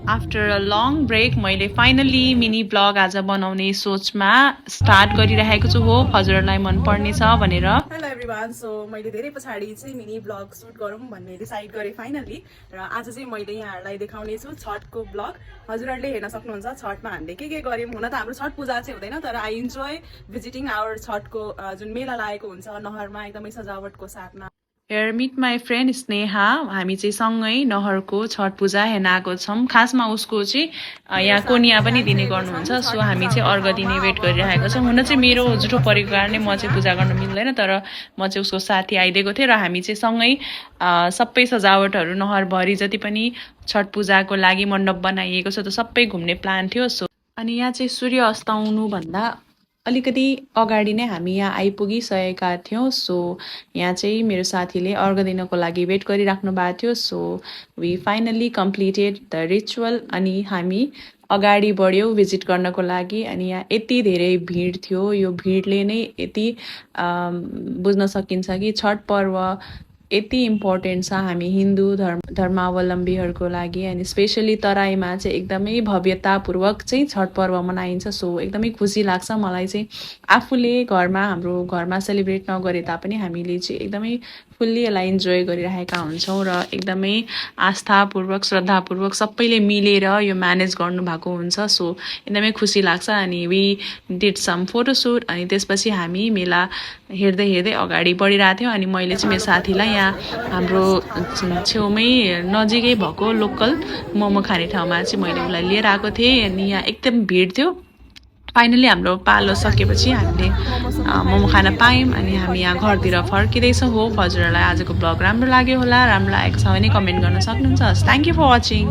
After a long brake मैले finally mini blog आज बनाउने सोचमा स्टार्ट गरिरहेको छु। हो हजुरहरूलाई मन पर्नेछ भनेर। हेलो एभ्रिवान, सो मैले धेरै पछाडि चाहिँ मिनी ब्लग सुट गरौँ भन्ने डिसाइड गरेँ फाइनली। र आज चाहिँ मैले यहाँहरूलाई देखाउने छु छठको ब्लग। हजुरहरूले हेर्न सक्नुहुन्छ छठमा हामीले के गर्यौँ। हुन त हाम्रो छठ पूजा चाहिँ हुँदैन, तर आई इन्जोय भिजिटिङ आवर छठको जुन मेला लागेको हुन्छ नहरमा एकदमै सजावटको साथमा। Here meet my friend Sneha, हामी चाहिँ सँगै नहरको छठ पूजा हेर्न आएको छौँ। खासमा उसको चाहिँ यहाँ कोनिया पनि दिने गर्नुहुन्छ, सो हामी चाहिँ अर्घ दिने वेट गरिरहेको छौँ। हुन चाहिँ मेरो जुठो परेको कारणले म चाहिँ पूजा गर्न मिल्दैन, तर म चाहिँ उसको साथी आइदिएको थिएँ र हामी चाहिँ सँगै सबै सजावटहरू नहरभरि जति पनि छठ पूजाको लागि मण्डप बनाइएको छ त्यो सबै घुम्ने प्लान थियो। सो अनि यहाँ चाहिँ सूर्य अस्ताउनुभन्दा अलिकति अगाडि नै हामी यहाँ आइपुगिसकेका थियौँ। सो यहाँ चाहिँ मेरो साथीले अर्घ दिनको लागि वेट गरिराख्नु भएको थियो। So we finally completed the ritual अनि हामी अगाडि बढ्यौँ भिजिट गर्नको लागि। अनि यहाँ यति धेरै भिड थियो, यो भिडले नै यति बुझ्न सकिन्छ कि छठ पर्व यति इम्पोर्टेन्ट छ हामी हिन्दू धर्मावलम्बीहरूको लागि। अनि स्पेसली तराईमा चाहिँ एकदमै भव्यतापूर्वक चाहिँ छठ पर्व मनाइन्छ। सो एकदमै खुसी लाग्छ मलाई चाहिँ। आफूले हाम्रो घरमा सेलिब्रेट नगरे तापनि हामीले चाहिँ एकदमै फुल्ली यसलाई इन्जोय गरिरहेका हुन्छौँ र एकदमै आस्थापूर्वक श्रद्धापूर्वक सबैले मिलेर यो म्यानेज गर्नुभएको हुन्छ। सो एकदमै खुसी लाग्छ। अनि वी डिड सम फोटोसुट अनि त्यसपछि हामी मेला हेर्दै हेर्दै अगाडि बढिरहेको थियौँ। अनि मैले चाहिँ मेरो साथीलाई यहाँ हाम्रो छेउमै नजिकै भएको लोकल मोमो खाने ठाउँमा चाहिँ मैले उसलाई लिएर आएको थिएँ। अनि यहाँ एकदम भिड थियो। फाइनली हाम्रो पालो सकेपछि हामीले मोमो खान पायौँ अनि हामी यहाँ घरतिर फर्किँदैछौँ। हो हजुरहरूलाई आजको ब्लग राम्रो लाग्यो होला, राम्रो लागेको छ भने कमेन्ट गर्न सक्नुहुन्छ। Thank you for watching.